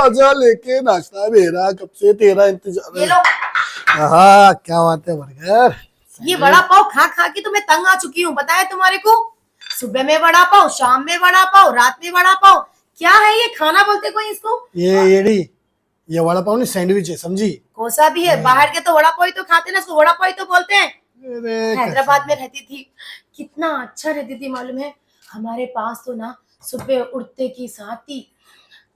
आजा लेके नाश्ता मेरा, कब से तेरा इंतजार। ये लो, हाँ क्या बात है बर्गर। ये वड़ा पाव खा खा के तो मैं तंग आ चुकी हूँ, बताया तुम्हारे को। सुबह में वड़ा पाव, शाम में वड़ा पाव, रात में वड़ा पाव, क्या है ये? खाना बोलते कोई इसको? ये वड़ा पाव नहीं सैंडविच है, समझी? कोसा भी है, बाहर के तो वड़ा पाव ही तो खाते ना, इसको वड़ा पाव ही तो बोलते हैं। अरे हैदराबाद में रहती थी, कितना अच्छा रहती थी मालूम है। हमारे पास तो ना सुबह उठते की साथ ही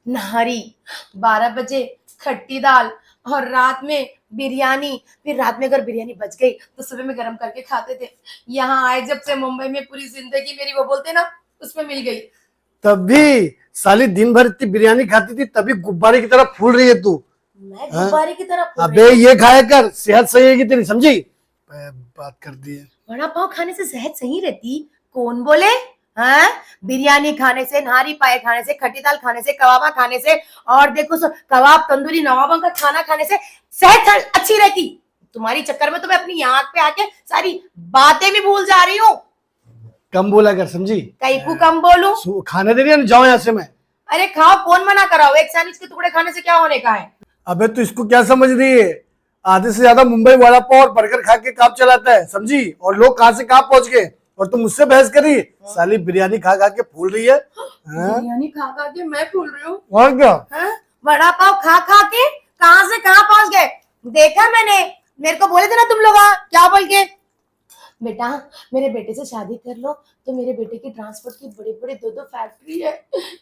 नहारी, 12 बजे खट्टी दाल, और रात में बिरयानी। फिर रात में अगर बिरयानी बच गई तो सुबह में गरम करके खाते थे। यहाँ आए जब से मुंबई में, पूरी जिंदगी मेरी वो बोलते ना उसमें मिल गई। तब भी साली दिन भर इतनी बिरयानी खाती थी, तभी गुब्बारे की तरह फूल रही है तू। मैं गुब्बारे की तरह फूल अबे रही हूँ। ये खाया कर, सेहत सही रहेगी तेरी, समझी? बात कर दी है। वड़ा पाव खाने से सेहत सही रहती? कौन बोले? हाँ, बिरयानी खाने से, नारी पाए खाने से, खट्टी दाल खाने से, कबाबा खाने से, और देखो कबाब, तंदूरी, नवाबों का खाना खाने से सेहत अच्छी रहती। तुम्हारी चक्कर में तो मैं अपनी आंख पे आके सारी बातें भी भूल जा रही हूँ। कम बोला कर, समझी? कहीं को कम बोलूं? खाने दे रही है ना, जाओ यहाँ से। मैं अरे खाओ, कौन मना कराओ? एक सैंडविच के टुकड़े खाने से क्या होने का है? अबे तू इसको क्या समझ रही है? आधे से ज्यादा मुंबई वड़ा पाव और बर्गर खा के काम चलाता है, समझी? और लोग कहां से कहां पहुंच गए, और तुम मुझसे बहस करी। साली बिरयानी खा खा के फूल रही है। बिरयानी खा खा के मैं फूल रही हूँ? और क्या? वड़ा पाव खा खा के कहां से कहां पहुंच गए? देखा मैंने, मेरे को बोले थे ना तुम लोग। क्या बोल के? बेटा मेरे बेटे से शादी कर लो तो मेरे बेटे की ट्रांसपोर्ट की बड़ी बड़ी 2-2 फैक्ट्री है।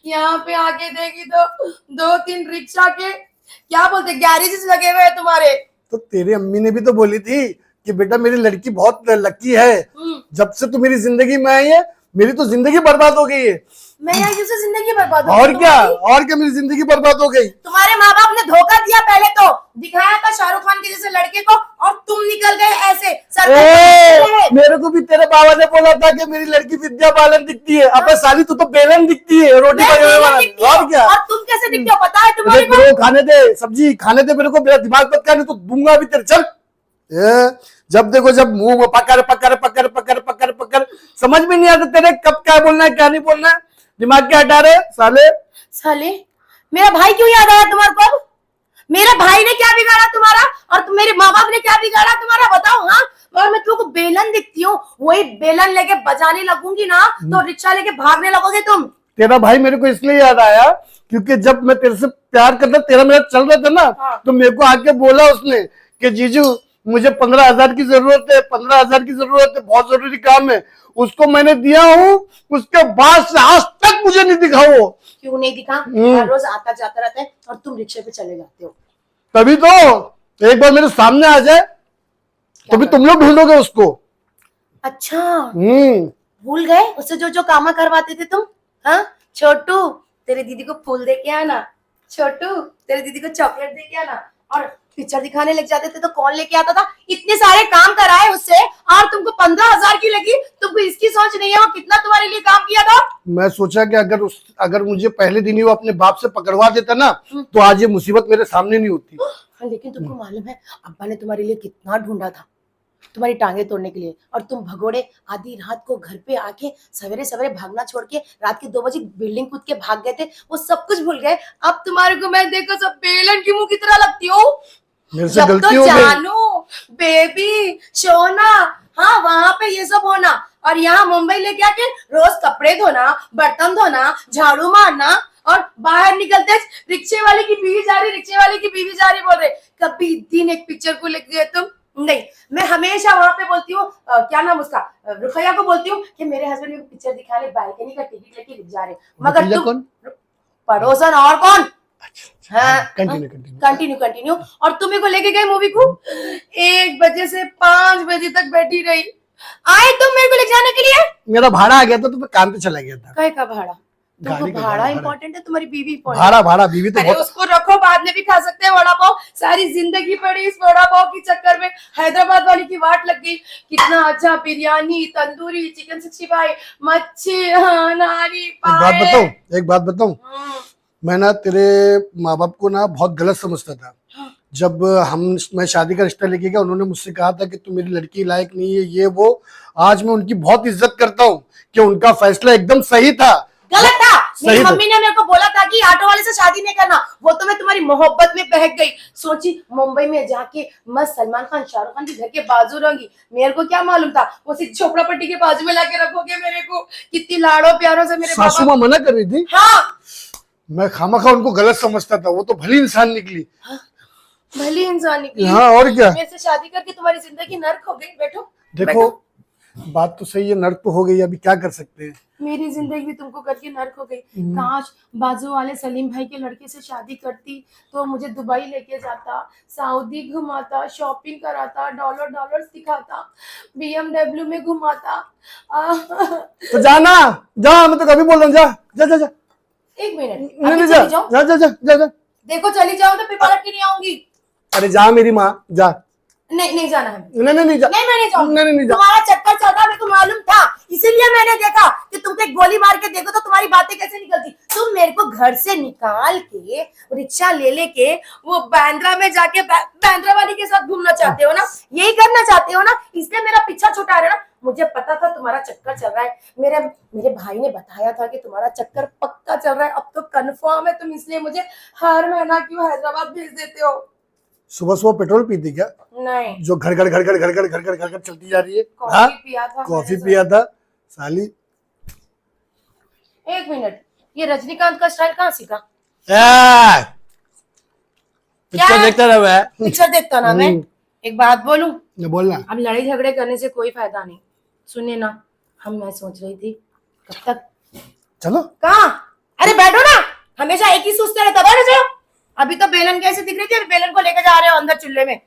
यहाँ पे आके देखी तो 2-3 रिक्शा के क्या बोलते गैरेजेस लगे हुए हैं तुम्हारे। तो तेरी अम्मी ने भी तो बोली थी कि बेटा मेरी लड़की बहुत लकी है। जब से तू मेरी जिंदगी में आई है, मेरी तो जिंदगी बर्बाद हो गई है। मैं यहाँ से जिंदगी बर्बाद हो और क्या मेरी जिंदगी बर्बाद हो गई। तुम्हारे माँ बाप ने धोखा दिया, पहले तो दिखाया था शाहरुख खान के जैसे लड़के को, और तुम निकल गए ऐसे मेरे को भी तेरे बाबा ने बोला था कि मेरी लड़की विद्या बालन दिखती है। अब साली तू तो बेलन दिखती है, रोटी बनाने वाला। और क्या? और तुम कैसे दिखते हो पता है तुम्हारे को? खाने दे, सब्जी खाने दे मेरे को, मेरा दिमाग मत खाने तो दूंगा भी तेरे। चल, जब देखो जब मुंह में पकड़ पकड़ पकड़ पकड़ पकड़ पकड़, समझ में नहीं आता तेरे कब क्या बोलना है क्या नहीं बोलना है। दिमाग क्या हटा रहे साले। मेरा भाई क्यों याद आया तुम्हारे को? मेरे भाई ने क्या बिगाड़ा तुम्हारा, और मेरे माँ बाप ने क्या बिगाड़ा तुम्हारा, बताओ। हाँ, और मैं तुमको बेलन दिखती हूँ, वही बेलन लेके बजाने लगूंगी ना तो रिक्शा लेके भागने लगोगे तुम। तेरा भाई मेरे को इसलिए याद आया क्योंकि जब मैं तेरे से प्यार करता, तेरा मेरा चल रहा था ना, तो मेरे को आके बोला उसने कि जीजू मुझे 15,000 की जरूरत है, 15,000 की जरूरत है, बहुत जरूरी काम है। उसको मैंने दिया हूँ, उसके बाद से आज तक मुझे नहीं दिखा वो। क्यों नहीं दिखा? हर रोज आता जाता रहता है और तुम रिक्शे पे चले जाते हो। तभी तो एक बार मेरे सामने आ जाए तभी तुम लोग ढूंढोगे उसको। अच्छा, भूल गए उससे जो काम करवाते थे तुम? हाँ, छोटू तेरे दीदी को फूल दे के आना, छोटू तेरे दीदी को चॉकलेट दे के आना, और पिक्चर दिखाने लग जाते थे तो कौन लेके आता था? इतने सारे काम कराए उससे और तुमको 15,000 की लगी। तुमको इसकी सोच नहीं है वो कितना तुम्हारे लिए काम किया था। मैं सोचा कि अगर मुझे पहले दिन ही वो अपने बाप से पकड़वा देता ना तो आज ये मुसीबत मेरे सामने नहीं होती। लेकिन तुमको मालूम है अब्बा ने तुम्हारे लिए कितना ढूंढा था, तुम्हारी टांगे तोड़ने के लिए, और तुम भगोड़े आधी रात को घर पे आके सवेरे सवेरे भागना छोड़ के रात के 2 बजे बिल्डिंग कूद के भाग गए थे। वो सब कुछ भूल गए। अब तुम्हारे को मैं देखो सब बेलन की मुंह की तरह लगती हूँ। मेरे से गलती हो गई। जानू बेबी सोना, हाँ वहां पे ये सब होना, और यहाँ मुंबई लेके आके रोज कपड़े धोना, बर्तन धोना, झाड़ू मारना, और बाहर निकलते रिक्शे वाले की बीवी जा रही, रिक्शे वाले की बीवी जा रही बोल रहे। कभी दिन एक पिक्चर को लेके गए तुम? नहीं, मैं हमेशा वहां पे बोलती हूँ, क्या नाम उसका, रुखैया को बोलती हूँ कि मेरे हस्बैंड को पिक्चर दिखाने बालकनी का टिकट लेके जा रहे, मगर तुम पड़ोसन और कौन? कंटिन्यू। और तुम्हें को लेके गए मूवी को, 1 बजे से 5 बजे तक बैठी रही। आए तुम मेरे को ले जाने के लिए? मेरा भाड़ा आ गया था तो मैं काम पे चला गया था। कहे का भाड़ा? तुमको भाड़ा इम्पोर्टेंट है, तुम्हारी बीवी इम्पोर्टेंट? भाड़ा बीवी तो बहुत। उसको रखो, बाद में भी खा सकते हैं वड़ा पाव। सारी जिंदगी पड़ी इस वड़ा पाव के चक्कर में, हैदराबाद वाली की वाट लग गई। कितना अच्छा बिरयानी, तंदूरी, चिकन 65, मच्छी, नारी पाए। एक बात बताऊं, मैं ना तेरे माँ बाप को ना बहुत गलत समझता था। जब मैं शादी का रिश्ता लेके गया, उन्होंने मुझसे कहा था कि तू मेरी लड़की लायक नहीं है, ये वो। आज मैं उनकी बहुत इज्जत करता हूँ कि उनका फैसला एकदम सही था। गलत था, मेरी सही मम्मी ने मेरे को बोला था कि ऑटो वाले से शादी नहीं करना, वो तो मैं तुम्हारी मोहब्बत में बहक गई। सोची मुंबई में जाके मैं सलमान खान शाहरुख खान के घर के बाजू रहूंगी, मेरे को क्या मालूम था वो सिर्फ झोपड़ा पट्टी के बाजू में लाके रखोगे मेरे को। कितनी लाड़ो प्यारों से मेरे सासू बाबा। माँ मना कर रही थी, हाँ मैं खामखा उनको गलत समझता था, वो तो भली इंसान निकली। भली इंसान निकली। हाँ और क्या। मेरे से शादी करके तुम्हारी जिंदगी नर्क हो गई। बैठो देखो बात तो सही है, नर्क तो हो गई, अभी क्या कर सकते हैं। मेरी जिंदगी भी तुमको करके नर्क हो गई। काश बाजू वाले सलीम भाई के लड़के से शादी करती तो मुझे दुबई लेके जाता, सऊदी घुमाता, शॉपिंग कराता, डॉलर्स दिखाता, BMW में घुमाता। तो जाना, जा, मैं तो कभी बोल रहा हूँ, जा जा जा जा। एक मिनट, नहीं अभी नहीं, चली जाओ। जा जा जा जा जा। देखो चली जाओ तो फिर पलट के नहीं आऊंगी। अरे जा मेरी माँ, जा। नहीं जाना है। नहीं नहीं नहीं जा। नहीं मैं नहीं जाऊंगी। नहीं नहीं जा। तुम्हारा चक्कर चल रहा मेरे को मालूम था, इसीलिए मैंने देखा कि तुमको एक गोली मार के देखो तो तुम्हारी बातें कैसे निकलती। तुम मेरे को घर से निकाल के रिक्शा ले लेके वो बांद्रा में जाके बांद्रा वाली के साथ घूमना चाहते हो ना, यही करना चाहते हो ना, इसलिए मेरा पीछा छुटा रहे ना। मुझे पता था तुम्हारा चक्कर चल रहा है, मेरे भाई ने बताया था कि तुम्हारा चक्कर पक्का चल रहा है, अब तो कंफर्म है। तुम इसलिए मुझे हर महीना क्यों हैदराबाद भेज देते हो? सुबह सुबह पेट्रोल पीती क्या, नहीं, जो घर घर घर घर घर घर घर घर घर घर चलती जा रही है? कॉफी पिया था। कॉफी पिया था साली। एक मिनट, ये रजनीकांत का स्टाइल कहाँ सीखा? पिक्चर देखता रहा है। पिक्चर देखता ना मैं। एक बात बोलूं, बोलना। अब लड़ाई झगड़े करने से कोई फायदा नहीं। सुनिए ना, मैं सोच रही थी कब तक। चलो कहाँ? अरे बैठो ना, हमेशा एक ही सोचते रहता। बैठ जाओ। अभी तो बेलन कैसे दिख रही थी, अभी बेलन को लेकर जा रहे हो अंदर चूल्हे में।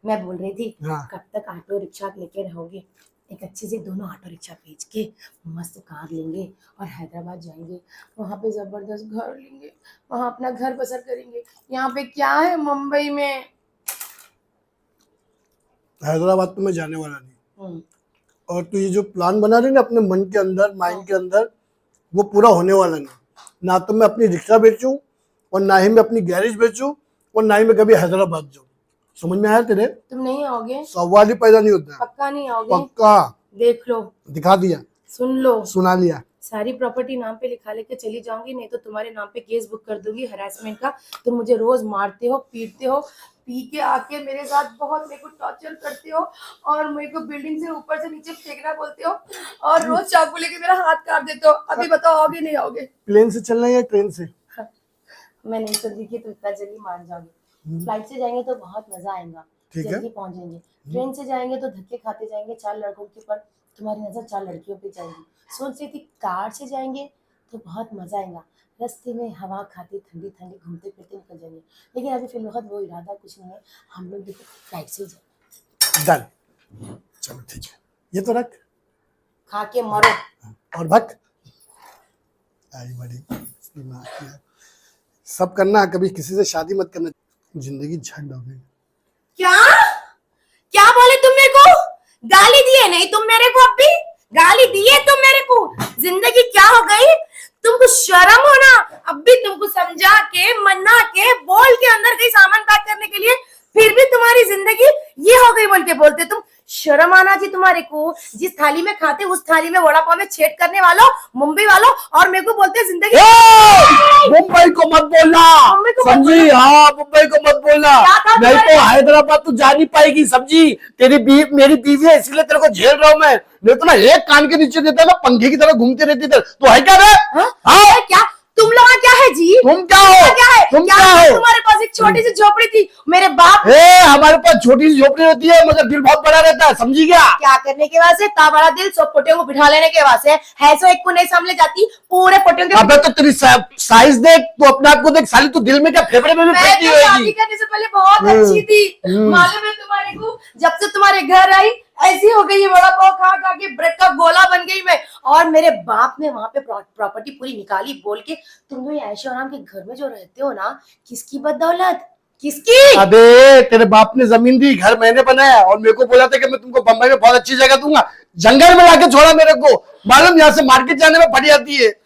मैं बोल रही थी कब तक ऑटो रिक्शा लेके रहोगे? एक अच्छी सी दोनों ऑटो रिक्शा बेच के मस्त कार लेंगे और हैदराबाद जाएंगे, वहां पे जबरदस्त घर लेंगे, वहां अपना घर बसर करेंगे। यहाँ पे क्या है मुंबई में? हैदराबाद तो मैं जाने वाला नहीं। और तू ये जो प्लान बना रही ना अपने मन के अंदर, माइंड के अंदर, वो पूरा होने वाला नहीं। ना तो मैं अपनी रिक्शा बेचूं और ना ही मैं अपनी गैरेज बेचूं और ना ही मैं कभी हैदराबाद जाऊं। समझ में आया तेरे? तुम नहीं आओगे? सवाल ही पैदा नहीं होता। पक्का नहीं आओगे? पक्का। देख लो, दिखा दिया, सुन लो, सुना लिया। सारी प्रॉपर्टी नाम पे लिखा लेके चली जाऊंगी, नहीं तो तुम्हारे नाम पे केस बुक कर दूंगी हरासमेंट का। तुम मुझे रोज मारते हो, पीटते हो, पी के आके मेरे साथ बहुत मेरे को टॉर्चर करते हो और मेरे को बिल्डिंग से ऊपर से नीचे फेंकना बोलते हो और रोज चाकू लेके मेरा हाथ काट देते हो। अभी बताओ आओगे नहीं आओगे? प्लेन से चलना है या ट्रेन से? मैं नहीं समझी कि तुम इतना जल्दी मान जाओगे। फ्लाइट से जाएंगे तो बहुत मजा आएगा, जल्दी पहुंच जाएंगे। ट्रेन से जाएंगे तो धक्के खाते जाएंगे, 4 लड़कों के ऊपर तुम्हारी नजर 4 लड़कियों पे जाएगी। सोच रही थी कार से जाएंगे तो बहुत मजा आएगा, रास्ते में हवा खाते ठंडी ठंडी घूमते फिरते निकल जाएंगे। लेकिन अभी फिलहाल वो इरादा कुछ नहीं है, हम लोग देखो फ्लाइट से जाएंगे। डन, चलो ठीक है, ये तो रख, खा के मरो और भग। आई बड़ी सब करना, कभी किसी से शादी मत करना, जिंदगी झंड हो गई। क्या क्या बोले तुम मेरे को? गाली दिए नहीं तुम मेरे को? अब भी गाली दिए तुम मेरे को? जिंदगी क्या हो गई? तुमको शर्म हो ना? अब भी तुमको समझा के, मना के, बोल के अंदर कहीं सामान पैक करने के लिए, फिर भी तुम्हारी जिंदगी ये हो गई बोल के बोलते तुम। शर्म आना जी तुम्हारे को। जिस थाली में खाते उस थाली में वड़ा पाव में छेद करने वालों, मुंबई वालों, और मेरे को बोलते जिंदगी। मुंबई को मत बोलना, समझी? हाँ, मुंबई को मत बोलना, नहीं तो हैदराबाद तू जा नहीं पाएगी, समझी? मेरी बीवी है इसलिए तेरे को झेल रहा हूँ मैं, नहीं तो ना एक कान के नीचे देता ना पंखे की तरह घूमती रहती थी। तो है क्या रे? हाँ क्या तुम लोग क्या है जी? तुम क्या हो? क्या है? तुम क्या हो? तुम्हारे पास एक छोटी सी झोपड़ी थी, मेरे बाप। हमारे पास छोटी सी झोपड़ी रहती है मगर दिल बहुत बड़ा रहता है, समझी क्या करने के बाद से ता बड़ा दिल, सब पोटियों को बिठा लेने के बाद से है सो एक को नहीं संभले जाती, पूरे पोटियों के। अबे तो तेरी साइज देख, तो अपने आप को देख साली, तू दिल में क्या फेफड़े में भी फेंकती होगी। शादी करने से पहले बहुत अच्छी थी, मालूम है तुम्हारे को? जब से तुम्हारे घर आई ऐसी हो गई, बड़ा पाव खा खा के ब्रेड का गोला बन गई मैं। और मेरे बाप ने वहां पे प्रॉपर्टी पूरी निकाली बोल के। तुम लोग ऐशो आराम के घर में जो रहते हो ना, किसकी बदौलत? किसकी? अबे तेरे बाप ने जमीन दी, घर मैंने बनाया और मेरे को बोला था कि मैं तुमको बम्बई में बहुत अच्छी जगह दूंगा, जंगल में लाके छोड़ा मेरे को। मालूम यहाँ से मार्केट जाने में पड़ी जाती है।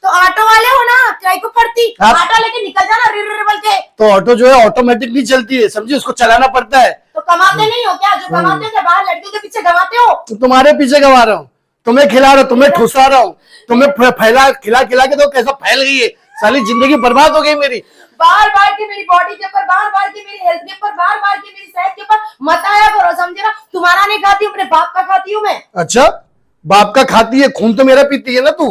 तो ऑटो वाले हो ना, क्या को पड़ती? ऑटो लेके निकल जाना रिर बोल के। तो ऑटो जो है ऑटोमेटिक नहीं चलती है, समझी? उसको चलाना पड़ता है। तो कमाते नहीं हो क्या? जो कमाते हो बाहर लड़कियों के पीछे कमाते हो। तो तुम्हारे पीछे कमा रहा हूँ, तुम्हें खिला रहा हूँ, तुम्हें ठुसा रहा हूँ, तुम्हें फैला खिला खिला के तो कैसा फैल गई है, सारी जिंदगी बर्बाद हो गई मेरी। बार बार के मेरी बॉडी के ऊपर, बार बार के मेरी हेल्थ के ऊपर, बार बार के मेरी सेहत के ऊपर मत आया करो, समझे ना। तुम्हारा नहीं खाती हूँ, अपने बाप का खाती हूँ मैं। अच्छा, बाप का खाती है, खून तो मेरा पीती है ना तू।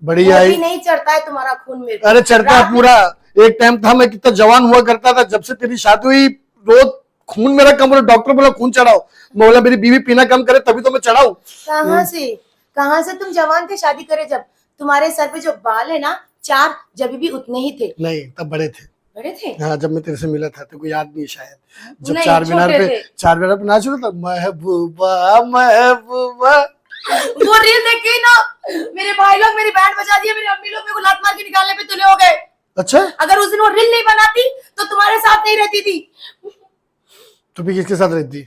बढ़िया कभी है। नहीं चढ़ता है तुम्हारा खून मेरे को। अरे चढ़ता है पूरा। एक टाइम था मैं कितना जवान हुआ करता था, जब से तेरी शादी हुई रोज खून मेरा कम हो, डॉक्टर बोला खून चढ़ाओ, मैं बोला मेरी बीवी पीना कम करे तभी तो मैं चढ़ाऊं। कहाँ से तुम जवान थे शादी करे जब? तुम्हारे सर पे जो बाल है ना, 4 जब भी उतने ही थे। नहीं, तब बड़े थे। बड़े थे? हाँ, जब मैं तेरे से मिला था, तेरे को याद नहीं शायद, जब नहीं, चार मीनार छोटे पे थे। नाच रहा था, महबूबा महबूबा। वो रील देखी ना, मेरे भाई लोग मेरी बैंड बजा दिया, मेरी अम्मी लोग मेरे को लात मार के निकालने पे तुले हो गए। अच्छा, अगर उस दिन वो रील नहीं बनाती तो तुम्हारे साथ नहीं रहती थी। तो भी किसके साथ रहती?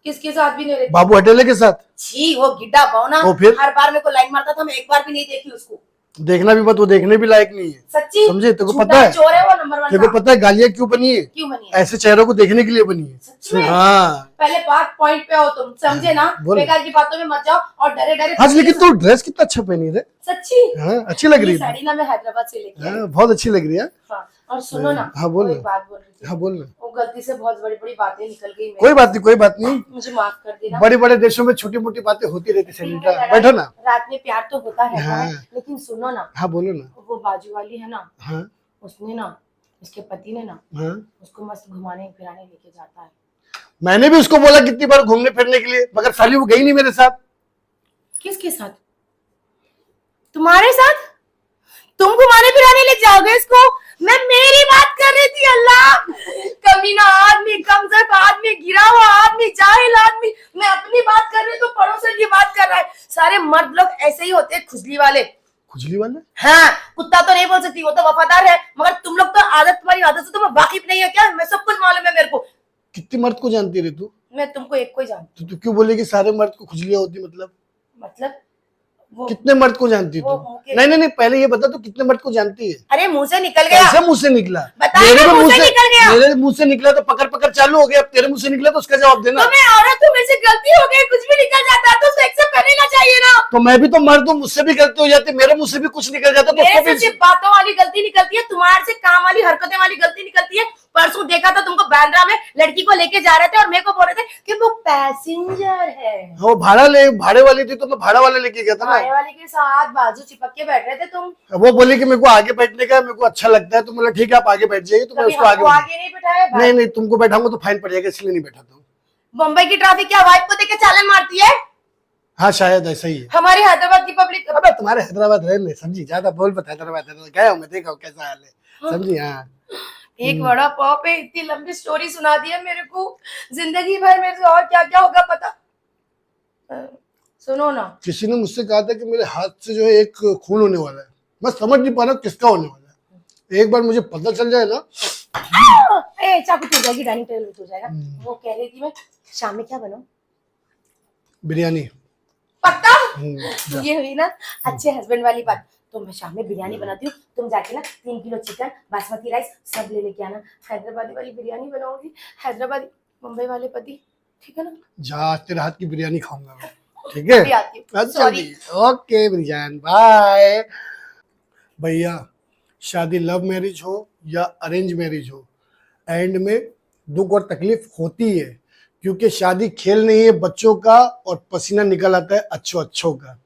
किसके साथ भी नहीं रहती। बाबू हटेले के साथ। छी, वो गिड्डा बौना वो फिर? हर बार मेरे को लाइन मारता था, मैं एक बार भी नहीं देखी उसको। देखना भी मत, वो देखने भी लायक नहीं है। सच्ची समझे? तेरे को झूठा पता है? चोर है वो, नंबर 1 तेरे को पता है गालियां क्यों बनी है? क्यों बनी है? ऐसे चेहरों को देखने के लिए बनी सच है। में? हाँ, पहले बात पॉइंट पे हो तुम, समझे ना। बोल। बेकार की बातों में मत जाओ और डरे डरे। आज लेकिन तू ड्रेस कितना अच्छा पहनी रे। सच्ची? हाँ, अच्छी लग रही ये है। साड़ी ना मैं हैदराबाद से लेके आई। हाँ, बहुत अच्छी लग रही है। हाँ, और सुनो ना। हाँ, बोल वो ना। एक बात बोल रही थी। हाँ, बोल ना। वो गलती से बहुत बड़ी बड़ी बातें निकल गई मेरे। कोई बात नहीं, कोई बात नहीं। मुझे माफ कर देना। बड़े बड़े देशों में छोटी मोटी बातें होती रहती सैनिटा। बैठो ना। रात में प्यार तो होता है हाँ। लेकिन सुनो ना। हाँ, बोलो ना। वो बाजू वाली है ना, हाँ, उसने ना, उसके पति ने ना हाँ, उसको मस्त घुमाने फिराने लेके जाता है। मैंने भी उसको बोला कितनी बार घूमने फिरने के लिए, मगर साली वो गई नहीं मेरे साथ। किसके साथ? तुम्हारे साथ? तुम घुमाने फिराने ले जाओगे इसको? मैं मेरी बात कर रही थी। अल्लाह, कमीना आदमी, कमजोर आदमी, गिरा हुआ आदमी, जाहिल आदमी। मैं अपनी बात कर रही हूँ तो पड़ोसन की बात कर रहा है। सारे मर्द लोग ऐसे ही होते हैं, खुजली वाले। खुजली वाले? हाँ, कुत्ता तो नहीं बोल सकती, वो तो वफादार है, मगर तुम लोग तो तुम्हारी आदत से तुम्हें वाकिफ नहीं है क्या? मैं सब कुछ मालूम है मेरे को। कितने मर्द को जानती रे तू? मैं तुमको एक को ही जानती तो तू क्यों बोले कि सारे मर्द को खुजलियां होती? मतलब वो कितने मर्द को जानती तू? नहीं नहीं नहीं, पहले ये बता तू कितने मर्द को जानती है? अरे मुंह से निकल गया। कैसे मुंह से निकला? बताइए ना, मुंह से निकल गया। मेरे मुंह से निकला तो पकड़ पकड़ चालू हो गया, अब तेरे मुंह से निकला तो उसका जवाब देना। तो मैं औरत हूँ, मेरे से गलती हो गई, कुछ भी निकल जाता है तो उसे एक्सेप्ट कर लेना चाहिए ना। तो मैं भी तो मर्द हूँ, मुझसे भी गलती हो जाती है, मेरे मुंह से भी कुछ निकल जाता तो उसको मेरे से सिर्फ बातों वाली गलती निकलती है, तुम्हारे से काम वाली हरकतें वाली गलती निकलती है। परसों देखा था तुमको बांद्रा में लड़की को लेके जा रहे थे और मेरे को बोल रहे थे कि वो पैसेंजर है। वो भाड़े वाली थी तो मैं भाड़ा वाले लेके गया था ना। भाड़े वाले के साथ बाजू चिपक के बैठ रहे थे तुम। वो बोली कि मेरे को आगे बैठने का मेरे को अच्छा लगता है, तो बोला ठीक है आप आगे बैठ जाइए, तो मैं कभी उसको हमको आगे नहीं बिठाया। नहीं नहीं, तुमको बैठाऊंगा तो फाइन पड़ जाएगा, इसलिए नहीं बैठाता हूँ। मुंबई की ट्रैफिक क्या वाइफ को देख के चालन मारती है? हाँ, शायद ऐसा ही है। हमारी हैदराबाद की पब्लिक। अबे तुम्हारे हैदराबाद रहने समझी, ज्यादा बोल मत। हैदराबाद गया हूँ मैं, देखा हूँ कैसा हाल है, समझी। हाँ, एक बड़ा पॉप पे इतनी लंबी स्टोरी सुना दी है मेरे को, जिंदगी भर मेरे से और क्या क्या होगा पता। सुनो ना, किसी ने मुझसे कहा था कि मेरे हाथ से जो है एक खून होने वाला है, मैं समझ नहीं पा रहा किसका होने वाला है। एक बार मुझे पता चल जाए ना। चाकू टूट जाएगी, डाइनिंग टेबल टूट जाएगा। वो कह रही थी मैं शाम में क्या बनाऊं? बिरयानी। पक्का? ये हुई ना अच्छे हस्बैंड वाली बात। तो मैं शाम में बिरयानी बनाती हूँ, तुम जाके ना 3 किलो चिकन, बासमती राइस सब ले लेके आना। हैदराबादी वाली बिरयानी बनाऊंगी, हैदराबादी मुंबई वाले पति, ठीक है ना? जा, तेरे हाथ की बिरयानी खाऊंगा मैं, ठीक है? अभी आती हूँ। अच्छा जी, ओके बिरजान, बाय। भैया, शादी लव मैरिज हो या अरेंज मैरिज हो, एंड में दुख और तकलीफ होती है, क्योंकि शादी खेल नहीं है बच्चों का, और पसीना निकल आता है अच्छों का।